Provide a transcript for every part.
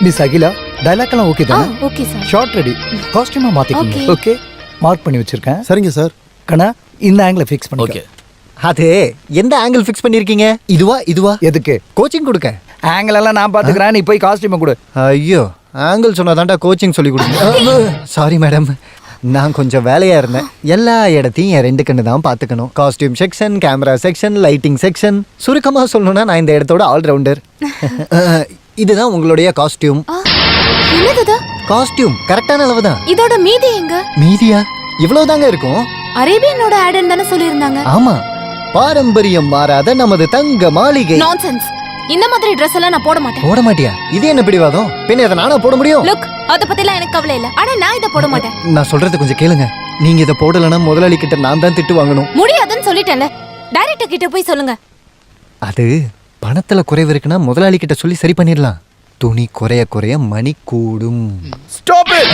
Miss Akila dialogue எல்லாம் okay தானே? Okay sir. Shot ready. காஸ்டியூமா மாத்திக்கோங்க. ஓகே மார்க் பண்ணி வச்சிருக்கேன். சரிங்க சார். கண்ணா இந்த ஆங்கிளை ஃபிக்ஸ் பண்ணிக்க. ஓகே. அது எந்த ஆங்கிள் ஃபிக்ஸ் பண்ணிருக்கீங்க? இதுவா? எதுக்கு? கோச்சிங் கொடுக்க. ஆங்கிள் எல்லாம் நான் பாத்துக்கிறேன், நீ போய் காஸ்டியூமை கொடு. ஐயோ, ஆங்கிள் சொன்னாதான்டா கோச்சிங் சொல்லி கொடுங்க. சாரி மேடம், நான் கொஞ்சம் வேலையா இருந்தேன். எல்லா இடத்தையும் என் 2 கண்ணு தான் பாத்துக்கணும். Costume section, camera section, lighting section. சுருக்கமா சொல்லணும்னா நான் இந்த இடத்தோட ஆல்ரவுண்டர். இதுதான் உங்களுடைய காஸ்டியூம். என்னது? காஸ்டியூம் கரெக்டான அளவு தான். இதோட மீதி எங்க? மீதியா? இவ்வளவுதாங்க இருக்கும். அரேபியனோட ஆடுன்னு தானே சொல்லியிருந்தாங்க. ஆமா, பாரம்பரியம் மாறாத நமது தங்க மாளிகை. நான்சென்ஸ். இந்த மாதிரி Dress எல்லாம் நான் போட மாட்டேன். போட மாட்டியா? இது என்ன பிடிவாதம்? பின்ன இதை நானா போட முடியும்? லுக், அத பத்திலாம் எனக்கு கவலை இல்ல. ஆனா நான் இத போட மாட்டேன். நான் சொல்றது கொஞ்சம் கேளுங்க. நீங்க இதை போடலன்னா முதலாளி கிட்ட நான் தான் திட்டு வாங்கணும். முடியாதுன்னு சொல்லிட்டேன்ல. டைரக்டர் கிட்ட போய் சொல்லுங்க. அது பணத்துல குறைவு இருக்குன்னா முதலாளி கிட்ட சொல்லி சரி பண்ணிடலாம். துணி குறைய குறைய மணி கூடும். Stop it.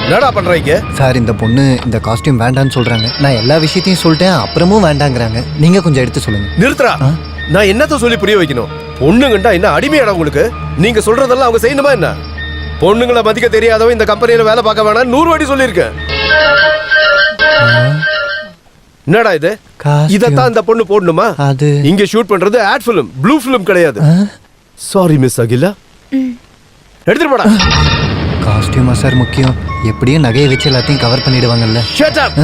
என்னடா பண்றீங்க சார்? இந்த பொண்ணு இந்த காஸ்டியூம் வேண்டான்னு சொல்றாங்க. நான் எல்லா விஷயத்தையும் சொல்லிட்டேன், அப்புறமும் வேண்டாங்கிறாங்க. நீங்க கொஞ்சம் எடுத்து சொல்லுங்க. நிறுத்துறா. நான் என்னத்த சொல்லி புரிய வைக்கணும்? பொண்ணுங்கண்டா என்ன அடிமையாடா உங்களுக்கு? நீங்க சொல்றதெல்லாம் அவங்க செய்யணுமா என்ன? பொண்ணுங்களை மதிக்க தெரியாதவன் இந்த கம்பெனியில வேலை பார்க்க வேணாம் 100 வாட்டி சொல்லியிருக்கேன். என்னடா இது? இதத்தான் இந்த பொண்ணு போடணுமா? அது இங்க ஷூட் பண்றது ஆட் ஃபிலிம், ப்ளூ ஃபிலிம் கிடையாது. Sorry miss Akila. எடுத்துட்டு போடா. காஸ்டியூமா சார் முக்கியம்? எப்படியும் நகையை வச்சு எல்லாத்தையும் கவர் பண்ணிடுவாங்கல்ல. Shut up.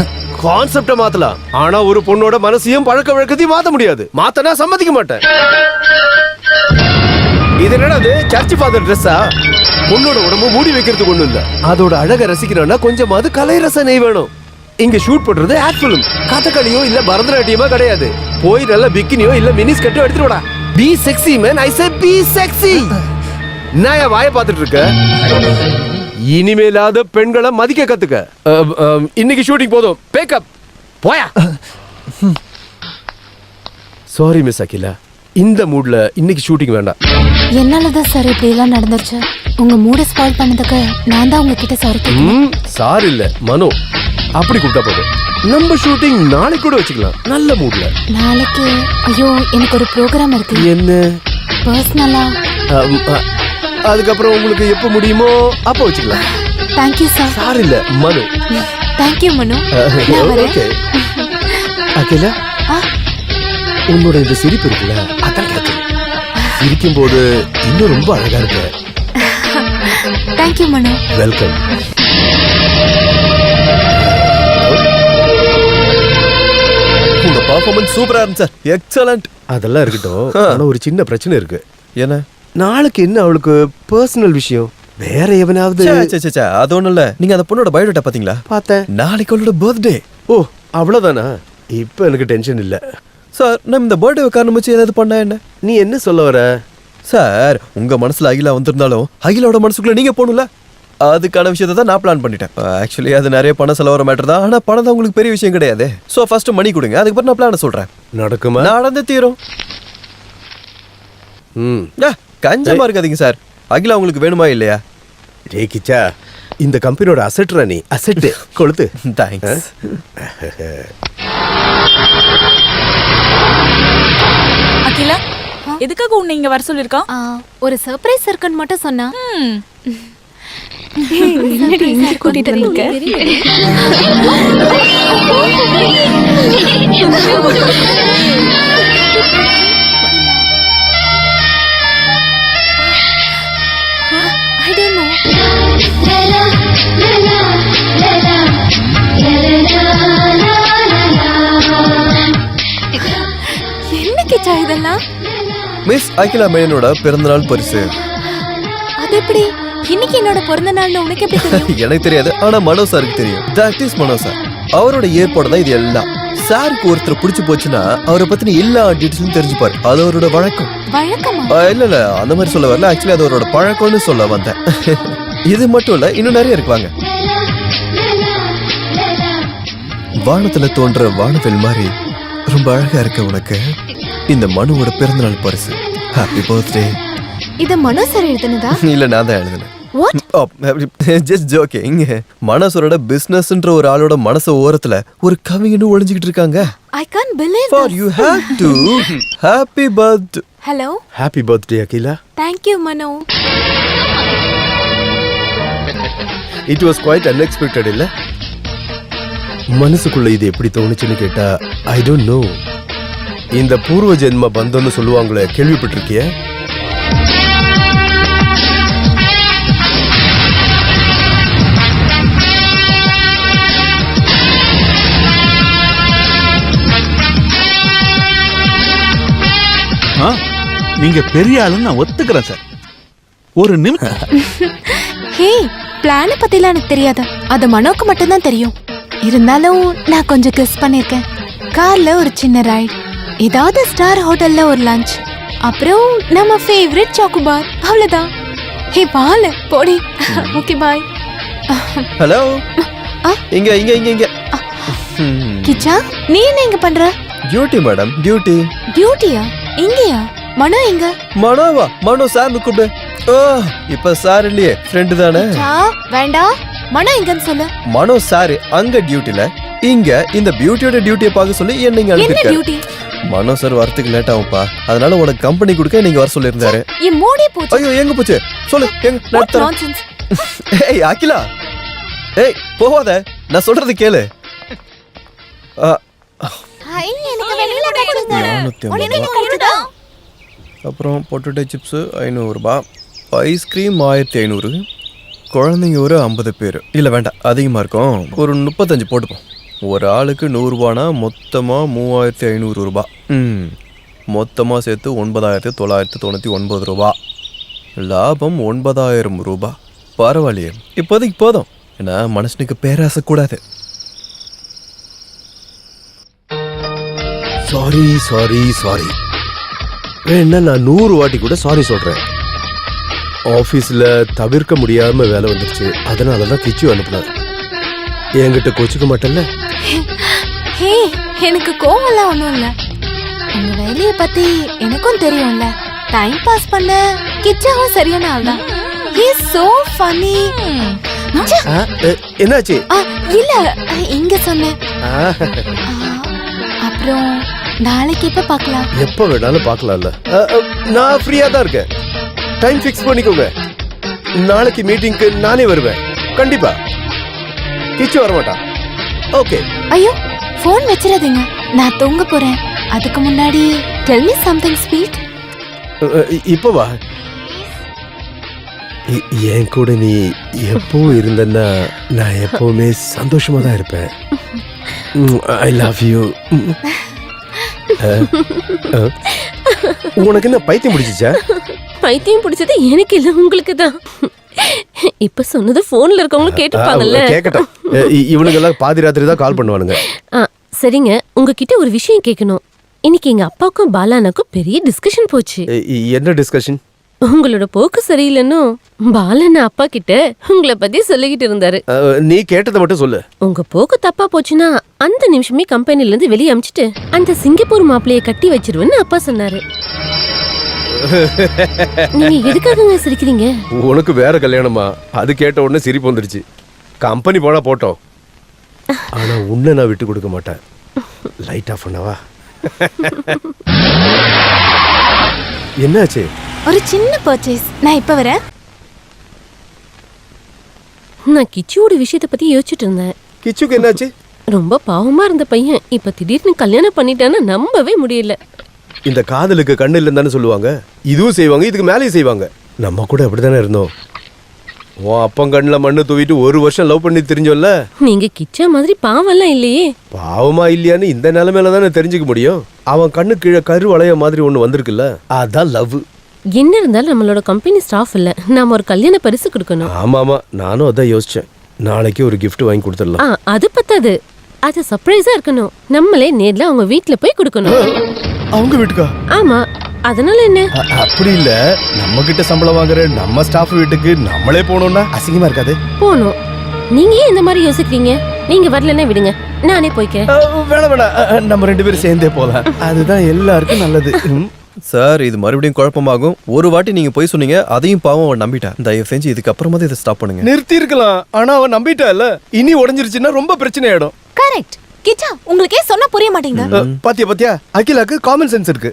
கான்செப்ட மாத்தலாம், ஆனா ஒரு பொண்ணோட மனசையும் பழக்க வழக்கத்தையும் மாத்த முடியாது. மாத்தனா சம்மதிக்க மாட்டேன். இது என்னடா அது? சர்ச் ஃபாதர் ட்ரெஸ்ஸா? பொண்ணோட உடம்பு மூடி வைக்கிறதுக்கு ஒண்ணும் இல்ல. அதோட அழக ரசிக்கணும்னா கொஞ்சமாவது கலை ரசனை வேணும். இங்க ஷூட் பண்றது ஆட் ஃபிலிம். கதகளியோ இல்ல பரதநாட்டியமோ கிடையாது. போய் நல்ல பிக்கினியோ இல்ல மினிஸ் கட்டோ எடுத்துட்டு வாடா. பி செக்ஸி மேன், ஐ சே பி செக்ஸி. நான் வாய பாத்துட்டு இருக்க. இனிமேலாத பெண்களை மதிக்க கத்துக்க. இன்னைக்கு ஷூட்டிங் போதும். பேக்கப் போயா. சாரி மிஸ் அகிலா, இந்த மூட்ல இன்னைக்கு ஷூட்டிங் வேண்டாம். என்னாலதான் சார் இப்படி எல்லாம் நடந்துருச்சு. உங்க மூட ஸ்பாயில் பண்ணதுக்கு நான் தான் உங்ககிட்ட சாரி கேட்கிறேன். சாரி இல்ல மனோ, அப்படி கூப்பிட்டா போதும். நம்ம ஷூட்டிங் நாளைக்கு கூட வச்சுக்கலாம், நல்ல மூட்ல. நாளைக்கு? ஐயோ, எனக்கு ஒரு ப்ரோக்ராம் இருக்கு. என்ன பர்சனலா? அதுக்கப்புறம் உங்களுக்கு எப்ப முடியுமோ அப்ப வச்சுக்கலாம். Thank you sir. சாரி இல்ல மனு. தேங்க்யூ மனு. ஓகே அகிலா, உன்னோட இந்த சிரிப்பு இருக்குல்ல, அதான் கேட்குது. சிரிக்கும் போது இன்னும் ரொம்ப அழகா இருக்கு. தேங்க்யூ மனு. வெல்கம். உங்க பெர்ஃபார்மன்ஸ் சூப்பரா இருந்துச்சு. எக்ஸலென்ட். அதெல்லாம் இருக்கட்டும், ஆனா ஒரு சின்ன பிரச்சனை இருக்கு. என்ன? நாளைக்கு என்ன அவளுக்கு பர்சனல் விஷயம்? வேற எவனாவது? அது ஒண்ணும் இல்ல. நீங்க அந்த பொண்ணோட பயோடேட்டா பாத்தீங்களா? பார்த்தேன். நாளைக்கு அவளோட பர்த்டே. ஓ அவ்வளவுதானா? இப்ப எனக்கு டென்ஷன் இல்ல சார். நம்ம இந்த பர்த்டே காரணம் வச்சு ஏதாவது பண்ணா என்ன? நீ என்ன சொல்ல வர? சார், உங்க மனசுல அகிலா வந்திருந்தாலும் அகிலாவோட மனசுக்குள்ள நீங்க போகணும்ல. அதுக்கான விஷயத்தை தான் நான் பிளான் பண்ணிட்டேன். ஆக்சுவலி அது நிறைய பணம் செலவர மேட்டர் தான். ஆனா பணம் தான் உங்களுக்கு பெரிய விஷயம் கிடையாது. சோ ஃபர்ஸ்ட் மணி கொடுங்க, அதுக்கப்புறம் நான் பிளான சொல்றேன். நடக்குமா? நடந்து தீரும். கஞ்சமா இருக்காதீங்க சார். அகிலா உங்களுக்கு வேணுமா இல்லையா? ரேகிச்சா, இந்த கம்பெனியோட அசெட்ரா நீ. அசெட் கொளுத்து. தேங்க்ஸ். அகிலா, எதுக்காக உன்னை இங்க வர சொல்லிருக்கான்? ஒரு சர்ப்ரைஸ் இருக்குன்னு மட்டும் சொன்னா. கூட்டிட்டு வந்திருக்க. I don't know. என்ன கிச்சா இதெல்லாம்? மிஸ் அகிலா மேனனோட பிறந்தநாள் பரிசு. அது எப்படி? இன்னைக்கு என்னோட பிறந்த நாள்னு உனக்கு எப்படி தெரியும்? எனக்கு தெரியாது, ஆனா மனோ சாருக்கு தெரியும். That is Mano sir. அவரோட ஏற்பாடு தான் இது எல்லாம். சாருக்கு ஒருத்தர் பிடிச்சு போச்சுன்னா அவரை பத்தின எல்லா டீட்டெயிலும் தெரிஞ்சுப்பாரு. அது அவரோட வழக்கம். வழக்கமா? இல்ல அந்த மாதிரி சொல்ல வரல. ஆக்சுவலி அது அவரோட பழக்கம்னு சொல்ல வந்தேன். இது மட்டும் இல்ல, இன்னும் நிறைய இருக்குவாங்க. வானத்துல தோன்ற வானவில் மாதிரி ரொம்ப அழகா இருக்க உனக்கு இந்த மனுவோட பிறந்தநாள் பரிசு. Happy birthday. இத மனோ சார் எழுதுனதா? இல்ல, நான் தான் எழுதுனேன். வாட்? Just joking. மனசோட பிசினஸ்ன்ற ஒரு ஆளோட மனசு ஓரத்துல ஒரு கவிஞன்னு ஒளிஞ்சுக்கிட்டு இருக்காங்க. I can't believe For you have to. Happy birthday. Hello. Happy birthday Akila. Thank you Mano. It was quite unexpected இல்ல? மனசுக்குள்ள இது எப்படி தோணுச்சுன்னு கேட்டா ஐ டோன்ட் நோ. இந்த பூர்வ ஜென்ம பந்தம்னு சொல்லுவாங்களே, கேள்விப்பட்டிருக்கிய? நீங்க பெரிய ஆளுன்னு நான் ஒத்துக்கிறேன் சார். ஒரு நிமிஷம். ஹே, பிளான பத்திலாம் எனக்கு தெரியாது. அது மனோக்கு மட்டும் தான் தெரியும். இருந்தாலும் நான் கொஞ்சம் கெஸ் பண்ணிருக்கேன். கார்ல ஒரு சின்ன ரைட், ஏதாவது ஸ்டார் ஹோட்டல்ல ஒரு லஞ்ச், அப்புறம் நம்ம ஃபேவரட் சாக்கோபார். அவ்வளவுதான். ஹே பால போடி. Okay bye. ஹலோ. ஆ? இங்க இங்க இங்க இங்க. கிச்சா, நீ என்ன இங்க பண்ற? Duty madam, duty. டியூட்டியா? இங்கயா? மனோ எங்க? மனோவா? மனோ சார் கூப்பிடு. ஓ, இப்ப சார் இல்லையே, ஃப்ரெண்டு தானே. வேண்டாம், மனோ எங்கன்னு சொல்லு. மனோ சார் அங்க டியூட்டில, இங்க இந்த பியூட்டியோட டியூட்டியை பார்க்க சொல்லி என்ன இங்க என்ன அனுப்பிட்டாரு. டியூட்டி? மனோ சார் வரதுக்கு லேட் ஆகும்பா, அதனால உனக்கு கம்பெனி கொடுக்க நீங்க வர சொல்லியிருந்தாரு. என் மூடி போச்சு. ஐயோ, எங்க போச்சு சொல்லு. எங்க What நடத்த? nonsense. ஏய் அகிலா, ஏய் போவாத, நான் சொல்றது கேளு. எனக்கு வெளியில கிடைச்சது. 450. அப்புறம் பொட்டேட்டோ சிப்ஸ் 500 ரூபாய், ஐஸ்கிரீம் 1500, குழந்தைங்க ஒரு 50 பேர். இல்லை வேண்டாம், அதிகமாக இருக்கும், ஒரு 35 போட்டுப்போம். ஒரு ஆளுக்கு 100 ரூபானா மொத்தமாக 3500 ரூபாய். மொத்தமாக சேர்த்து 9999 ரூபா. லாபம் 9000 ரூபாய். பரவாயில்லையே, இப்போதைக்கு போதும். ஏன்னா மனுஷனுக்கு பேராசை கூடாது. Sorry sorry sorry. வேணா நான் 100 வாட்டி கூட சாரி சொல்றேன். ஆபீஸ்ல தவிர்க்க முடியாம வேலை வந்துருச்சு, அதனாலதான் கிச்சு அனுப்புனேன். என்கிட்ட கோச்சுக்க மாட்டேன்ல? ஹே, எனக்கு கோவம்லாம் ஒண்ணும் இல்ல. உங்க வேலைய பத்தி எனக்கும் தெரியும்ல. டைம் பாஸ் பண்ண கிச்சாவும் சரியான ஆள் தான். He is so funny. என்னாச்சு? இல்ல, இங்க சொன்னேன். அப்புறம் நாளைக்கு எப்ப பார்க்கலாம்? எப்ப வேணாலும் பார்க்கலாம்ல. நான் ஃப்ரீயா தான் இருக்கேன். டைம் ஃபிக்ஸ் பண்ணிக்கோங்க. நாளைக்கு மீட்டிங்க்கு நானே வருவேன் கண்டிப்பா. கிச்சு வர மாட்டான். ஓகே. ஐயோ, போன் வச்சிராதீங்க, நான் தூங்க போறேன். அதுக்கு முன்னாடி tell me something sweet. இப்போ வா. என் கூட நீ எப்பவும் இருந்தன்னா நான் எப்பவுமே சந்தோஷமா தான் இருப்பேன். I love you. உனக்கு என்ன பைத்தியம் பிடிச்சிச்சா? பைத்தியம் பிடிச்சது எனக்கு இல்ல, உங்களுக்கு தான். இப்ப சொன்னது போன்ல இருக்கவங்க கேட்டுப்பாங்கல்ல. கேக்கட்டும். இவனுங்க எல்லாம் பாதி ராத்திரி தான் கால் பண்ணுவானுங்க. சரிங்க, உங்ககிட்ட ஒரு விஷயம் கேட்கணும். இன்னைக்கு எங்க அப்பாவுக்கும் பாலானுக்கும் பெரிய டிஸ்கஷன் போச்சு. என்ன டிஸ்கஷன்? உங்களோட போக்கு சரியில்லைன்னு பாலன் அப்பா கிட்ட உங்களை பத்தி சொல்லிக்கிட்டு இருந்தாரு. நீ கேட்டதை மட்டும் சொல்லு. உங்க போக்கு தப்பா போச்சுன்னா அந்த நிமிஷமே கம்பெனில இருந்து வெளியே அமிச்சிட்டு அந்த சிங்கப்பூர் மாப்பிளைய கட்டி வச்சிருவேன்னு அப்பா சொன்னாரு. நீங்க எதுக்காக சிரிக்கிறீங்க? உனக்கு வேற கல்யாணமா? அது கேட்ட உடனே சிரிப்பு வந்துருச்சு. கம்பெனி போனா போட்டோம், ஆனா உன்னை நான் விட்டு கொடுக்க மாட்டேன். லைட் ஆஃப் பண்ணவா? என்னாச்சு? ஒரு சின்ன பர்ச்சேஸ். நான் இப்ப வரேன். நான் கிச்சுவோட விஷயத்த பத்தி யோசிச்சுட்டு இருந்தேன். கிச்சுக்கு என்னாச்சு? ரொம்ப பாவமா இருந்த பையன் இப்ப திடீர்னு கல்யாணம் பண்ணிட்டான்னு நம்பவே முடியல. இந்த காதலுக்கு கண்ணு இல்லைன்னு சொல்லுவாங்க. இதுவும் செய்வாங்க, இதுக்கு மேலேயும் செய்வாங்க. நம்ம கூட அப்படித்தானே இருந்தோம். உன் அப்பன் கண்ணில் மண்ணு தூவிட்டு 1 வருஷம் லவ் பண்ணி தெரிஞ்சோல்ல. நீங்க கிச்சா மாதிரி பாவம்லாம் இல்லையே. பாவமா இல்லையான்னு இந்த நிலைமையில தானே தெரிஞ்சுக்க முடியும். அவன் கண்ணு கீழே கரு வளைய மாதிரி ஒண்ணு வந்திருக்குல்ல, அதான் லவ். என்ன இருந்தாலும் நம்மளோட கம்பெனி ஸ்டாஃப் இல்ல, நாம ஒரு கல்யாண பரிசு கொடுக்கணும். ஆமாமா, நானும் அதான் யோசிச்சேன். நாளைக்கு ஒரு gift வாங்கி கொடுத்துடலாம். அது பத்தாது, அது சர்ப்ரைஸா இருக்கணும். நம்மளே நேர்ல அவங்க வீட்ல போய் கொடுக்கணும். அவங்க வீட்டுக்கா? ஆமா, அதனால என்ன? அப்படி இல்ல, நம்ம கிட்ட சம்பளம் வாங்குற நம்ம ஸ்டாஃப் வீட்டுக்கு நம்மளே போனோம்னா அசிங்கமா இருக்காது? போணும். நீங்க ஏன் இந்த மாதிரி யோசிக்கிறீங்க? நீங்க வரலன்னா விடுங்க, நானே போய்க்கிறேன். வேணாம் வேணாம், நம்ம 2 பேரும் சேர்ந்தே போலாம். அதுதான் எல்லாருக்கும் நல்லது. சார் இது மறுபடியும் குழப்பமாகும். ஒரு வாட்டி நீங்க போய் சொன்னீங்க, அதையும் பாவம் அவன் நம்பிட்டான். தயவு செஞ்சு இதுக்கு அப்புறமா இதை ஸ்டாப் பண்ணுங்க. நிறுத்தி இருக்கலாம், ஆனா அவன் நம்பிட்டா இல்ல. இனி உடைஞ்சிருச்சுன்னா ரொம்ப பிரச்சனை ஆயிடும். கரெக்ட். கிச்சா உங்களுக்கே சொன்னா புரிய மாட்டீங்க. பாத்தியா அகிலாக்கு காமன் சென்ஸ் இருக்கு.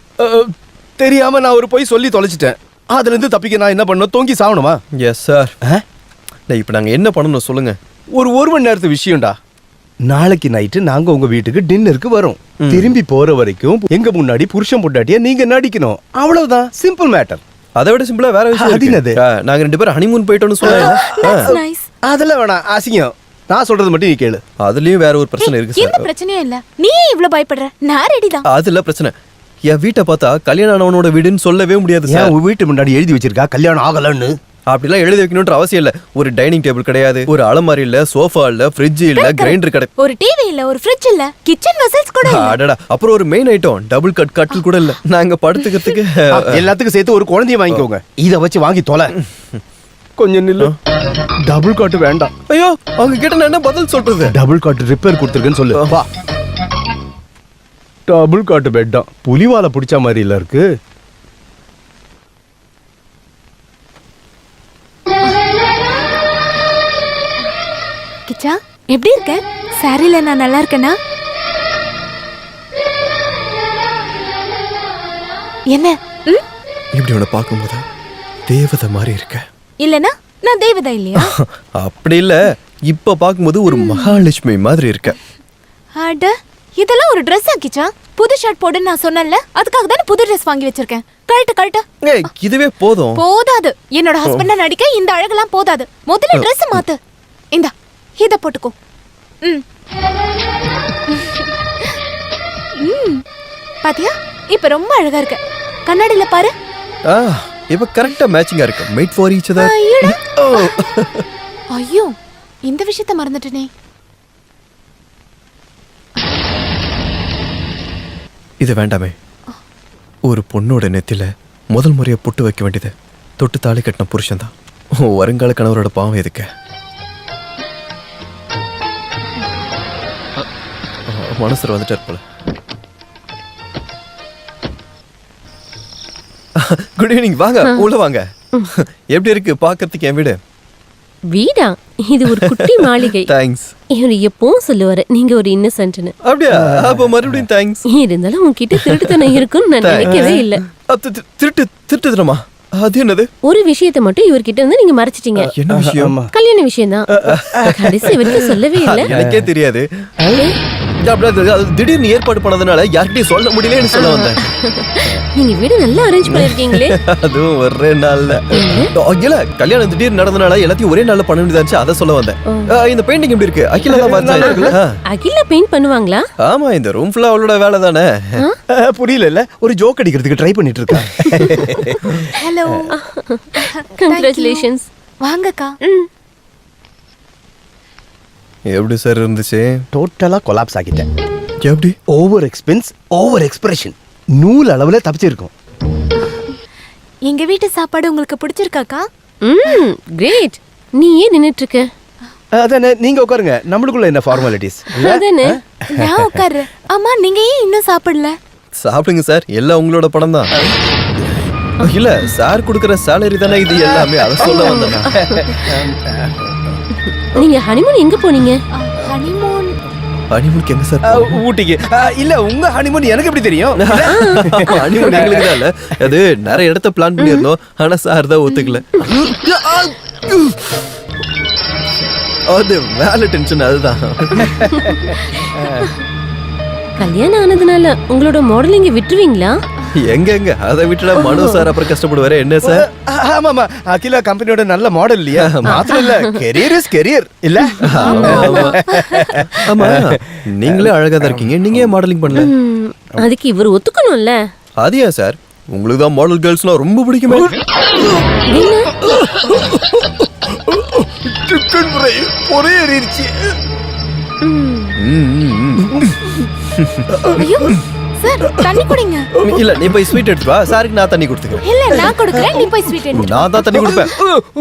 தெரியாம நான் ஒரு போய் சொல்லி தொலைச்சிட்டேன். அதுல இருந்து தப்பிக்க நான் என்ன பண்ணணும்? தொங்கி சாவணுமா? Yes sir. இப்ப நாங்க என்ன பண்ணணும் சொல்லுங்க. ஒரு மணி நேரத்து விஷயம்டா. நாளைக்கு நைட்டு நாங்க உங்க வீட்டுக்கு டின்னருக்கு வரோம். திரும்பி போற வரைக்கும் எங்க முன்னாடி புருஷன் பொண்டாட்டியா நீங்க நடிக்கணும். அவ்வளவுதான், சிம்பிள் மேட்டர். அதை விட சிம்பிளா வேற விஷயம் அது இருக்கு. என்னது? நாங்க 2 பேரும் ஹனிமூன் போயிட்டோம்னு சொன்னாங்க. நைஸ். அதெல்லாம் வேணாம், அசிங்கம். நான் சொல்றது மட்டும் நீ கேளு. அதுலயும் வேற ஒரு பிரச்சனை இருக்கு எந்த சார். பிரச்சனையும் இல்ல. நீ ஏன் இவ்ளோ பயப்படுற? நான் ரெடி தான். அதுல பிரச்சனை. என் வீட்டை பார்த்தா கல்யாணம் ஆனவனோட வீடுன்னு சொல்லவே முடியாது ஏன் சார். உன் வீட்டு முன்னாடி எழுதி வச்சிருக்கா கல்யாணம் ஆகலன்னு? அப்படிலாம் எழுதி வைக்கணும்ன்ற அவசியம் இல்ல. ஒரு டைனிங் டேபிள் கிடையாது, ஒரு அலமாரி இல்ல, சோஃபா இல்ல, ஃப்ரிட்ஜ் இல்ல, கிரைண்டர் கிடையாது, ஒரு டிவி இல்ல, ஒரு ஃப்ரிட்ஜ் இல்ல, கிச்சன் வெசல்ஸ் கூட இல்ல. அடடா. அப்புறம் ஒரு மெயின் ஐட்டம் டபுள் கட்டில் கூட இல்ல. நாங்க படுத்துக்கிறதுக்கு எல்லாத்துக்கும் சேர்த்து ஒரு குழந்தைய வாங்கிக்கோங்க. இத வச்சு வாங்கி தொலை. கொஞ்சம் நில்லு. டபுள் காட் வேண்டாம். ஐயோ, அவங்க கிட்ட நான் என்ன பதில் சொல்றது? டபுள் காட் ரிப்பேர் கொடுத்துருக்கேன்னு சொல்லு. வா. டபுள் காட் பெட் தான். புலிவாலை பிடிச்ச மாதிரி இல்ல இருக்கு. கிச்சா எப்படி இருக்க? சாரில நான் நல்லா இருக்கேனா? என்ன? இப்படி உன்னை பார்க்கும்போது தேவதை மாதிரி இருக்க. இல்லனா நான் தேவதா இல்லையா? அப்படி இல்ல, இப்ப பார்க்கும்போது ஒரு மகாலட்சுமி மாதிரி இருக்க. அட, இதெல்லாம் ஒரு Dress கிச்சா? புது ஷர்ட் போடுன்னு நான் சொன்னேன்ல, அதுக்காக தானே புது Dress வாங்கி வச்சிருக்கேன். கழட்டு. ஏய், இதுவே போதும். போதாது. என்னோட ஹஸ்பண்ட நடிக்க இந்த அழகெல்லாம் போதாது. முதல்ல Dress மாத்து. இந்தா, இத போட்டுக்கோ. பாத்தியா, இப்ப ரொம்ப அழகா இருக்க. கண்ணாடியில பாரு. இப்ப கரெக்டா மேட்சிங்கா இருக்கு. Made for each other. ஐயோ, இந்த விஷயத்த மறந்துட்டேனே. இது வேண்டாமே. ஒரு பொண்ணோட நெத்தில முதல் முறையா பொட்டு வைக்க வேண்டியது தொட்டு தாலி கட்டின புருஷன் தான். வருங்கால கணவரோட பாவம் எதுக்கு? மனசுல வந்துட்டார் போல. Good evening. வாங்க, உள்ள வாங்க. எப்படி இருக்கு பாக்கிறதுக்கு என் வீடு? வீடா? இது ஒரு குட்டி மாளிகை. தேங்க்ஸ். இவரு எப்பவும் சொல்லுவாரு நீங்க ஒரு இன்னசென்ட்னு. அப்படியா? அப்ப மறுபடியும் தேங்க்ஸ். இருந்தாலும் உன்கிட்ட திருட்டுத்தனம் இருக்குன்னு நான் நினைக்கவே இல்ல. திருட்டுத்தனமா? அது என்னது? ஒரு விஷயத்தை மட்டும் இவர்கிட்ட இருந்து நீங்க மறைச்சிட்டீங்க. என்ன விஷயம்? கல்யாண விஷயம் தான். கடைசி வரைக்கும் சொல்லவே இல்ல. எனக்கே தெரியாது. திடீர்னு ஏற்பாடு பண்ணதுனால யார்கிட்டயும் சொல்ல முடியலன்னு சொல்ல வந்தேன். நீங்க வீடு நல்லா அரேஞ்ச் பண்ணிருக்கீங்களே. அதுவும் ஒரே நாள்ல. இல்ல, கல்யாணம் திடீர்னு நடந்தனால எல்லாத்தையும் ஒரே நாள்ல பண்ண வேண்டியதாச்சு, அத சொல்ல வந்தேன். இந்த பெயிண்டிங் எப்படி இருக்கு? அகிலா தான் பார்த்தா. அகிலா பெயிண்ட் பண்ணுவாங்களா? ஆமா, இந்த ரூம் ஃபுல்லா அவளோட வேலை தானே. புரியல இல்ல, ஒரு ஜோக் அடிக்கிறதுக்கு ட்ரை பண்ணிட்டு இருக்கா. ஹலோ. கங்க்ராச்சுலேஷன்ஸ். வாங்கக்கா. எப்படி சார் இருந்துச்சு? டோட்டலா கொலாப்ஸ் ஆகிட்டேன். எப்படி? Over expense, over expression. நூல் அளவுல தப்பிச்சிருக்கும். எங்க வீட்டு சாப்பாடு உங்களுக்கு பிடிச்சிருக்காக்கா? கிரேட். நீ ஏன் நின்னுட்டு இருக்க? அதானே, நீங்க உட்காருங்க. நம்மளுக்குள்ள என்ன ஃபார்மாலிட்டிஸ்? அதானே. நான் உட்காரு. அம்மா, நீங்க ஏன் இன்னும் சாப்பிடல? சாப்பிடுங்க சார், எல்லாம் உங்களோட பணம் தான். இல்ல, சார் கொடுக்கற சேலரி தானே இது எல்லாமே, அத சொல்ல வந்தேன். நீங்க ஹனிமூன் எங்க போனீங்க? ஹனிமூன் ஹனிமூனுக்கு எங்க சார்? ஊட்டிக்கு. இல்ல, உங்க ஹனிமூன் எனக்கு எப்படி தெரியும்? ஹனிமூன் எங்களுக்கு தான் இல்ல, அது நிறைய இடத்த பிளான் பண்ணிருந்தோம். ஆனா சார் தான் ஒத்துக்கல. அது வேலை டென்ஷன். அதுதான். கல்யாணம் ஆனதுனால உங்களோட மாடலிங்க விட்டுருவீங்களா? எங்க அதை விட்டுடா மனோ சார் அப்புறம் கஷ்டப்படுவாரு. என்ன சார்? ஆமாமா, அகிலா கம்பெனியோட நல்ல மாடல் இல்லையா? மாத்திரம் இல்ல, கெரியர் இஸ் கெரியர் இல்ல. ஆமா, நீங்களே அழகா தான் இருக்கீங்க, நீங்க ஏன் மாடலிங் பண்ணல? அதுக்கு இவர் ஒத்துக்கணும்ல. அதியா சார், உங்களுக்கு தான் மாடல் கேர்ள்ஸ்லாம் ரொம்ப பிடிக்குமே. சிக்கன் ஃப்ரை ஒரே ஏறிடுச்சு. ஐயோ சார், தண்ணி குடிங்க. இல்ல, நீ போய் ஸ்வீட் எடுத்து வா, சாருக்கு நான் தண்ணி கொடுத்துக்கிறேன். இல்ல, நான் கொடுக்கறேன், நீ போய் ஸ்வீட் எடுத்து. நான் தான் தண்ணி கொடுப்பேன்.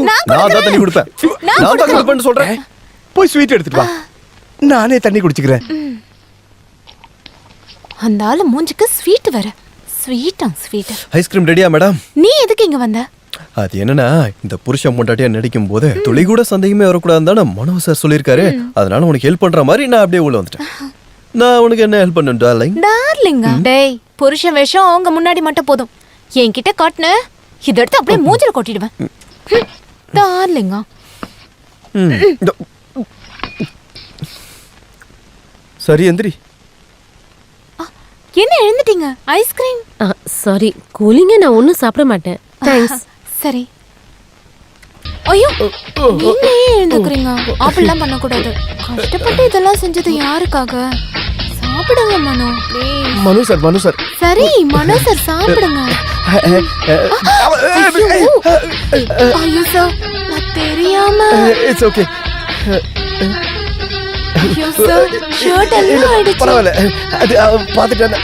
நான் தான் தண்ணி கொடுப்பேன். நான் தான் கொடுப்பேன்னு சொல்றேன். போய் ஸ்வீட் எடுத்துட்டு வா, நானே தண்ணி குடிச்சுக்கிறேன். அந்த ஆளு மூஞ்சிக்கு ஸ்வீட் வர. ஸ்வீட்டா ஸ்வீட். ஐஸ்கிரீம் ரெடியா மேடம்? நீ எதுக்கு இங்க வந்த? அது என்னன்னா இந்த புருஷன் பொண்டாட்டியா நடிக்கும் போது துளி கூட சந்தேகமே வரக்கூடாதுன்னு தானே மனோ சார் சொல்லியிருக்காரு. அதனால உனக்கு ஹெல்ப் பண்ற மாதிரி நான் அப்படியே உள்ள வந்துட்டேன். நான் உனக்கு என்ன ஹெல்ப் பண்ணணும் டார்லிங்? டார்லிங்கா? டேய், புருஷன் வேஷம் உங்க முன்னாடி மட்டும் போதும். என்கிட்ட காட்டுன இத எடுத்து அப்படியே மூஞ்சில கொட்டிடுவேன். டார்லிங்கா? சரி எந்திரி. என்ன எழுந்துட்டீங்க? ஐஸ்கிரீம்? சாரி, கூலிங்க நான் ஒன்னும் சாப்பிட மாட்டேன். தேங்க்ஸ். சரி. ஐயோ, நீங்க ஏன் எழுந்துக்கிறீங்க? அப்படிலாம் பண்ணக்கூடாது. கஷ்டப்பட்டு இதெல்லாம் செஞ்சது யாருக்காக? சாப்பிடுங்க மனோ, ப்ளீஸ். மனு சார் சரி மனோ சார், சாப்பிடுங்க. ஐயோ சார், நான் தெரியாம. It's okay. ஐயோ சார், ஷர்ட் எல்லாம் ஆயிடுச்சு. பரவாயில்ல, அது பார்த்துட்டேன்.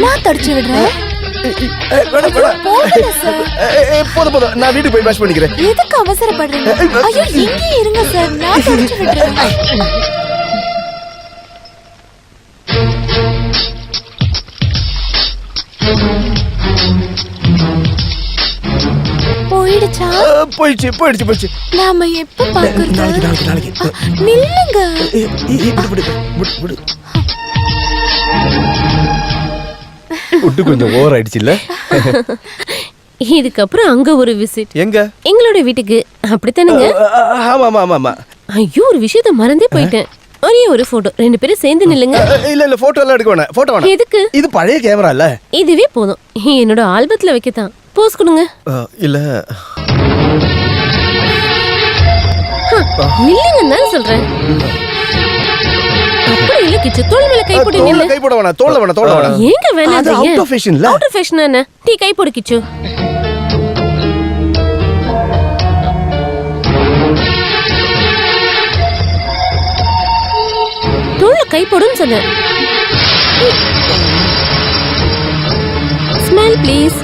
நான் தடிச்சு விடுறேன். போகல சார். போதும், நான் வீட்டுக்கு போய் வாஷ் பண்ணிக்கிறேன். எதுக்கு அவசரப்படுறீங்க? ஐயோ, இங்கே இருங்க சார், நான் தடிச்சு விடுறேன். போயிடுச்சா? போயிடுச்சு. நாம எப்ப பாக்குறது? நாளைக்கு. நில்லுங்க. விட்டு கொஞ்சம் ஓவர் ஆயிடுச்சு இல்ல? இதுக்கப்புறம் அங்க ஒரு விசிட். எங்க? எங்களோட வீட்டுக்கு. அப்படித்தானுங்க? ஆமா. ஐயோ, ஒரு விஷயத்த மறந்தே போயிட்டேன். ஒரே ஒரு போட்டோ, 2 பேரும் சேர்ந்து நில்லுங்க. இல்ல போட்டோ எல்லாம் எடுக்க வேணாம். போட்டோ வேணாம். எதுக்கு? இது பழைய கேமரா இல்ல. இதுவே போதும். என்னோட ஆல்பத்துல வைக்கத்தான். போஸ் கொடுங்க. இல்ல நில்லுங்கன்னு தான் சொல்றேன். அப்படி இல்ல கிச்சு, தோள் மேல கை போட்டு நில்லு. கை போட வேணாம், தோள்ல வேணாம். ஏங்க வேணாம்? அவுட் ஆஃப் ஃபேஷன் இல்ல. அவுட் ஆஃப் ஃபேஷன் என்ன? டீ கை போடு கிச்சு. தோள்ல கை போடுன்னு சொன்னேன். Smile please.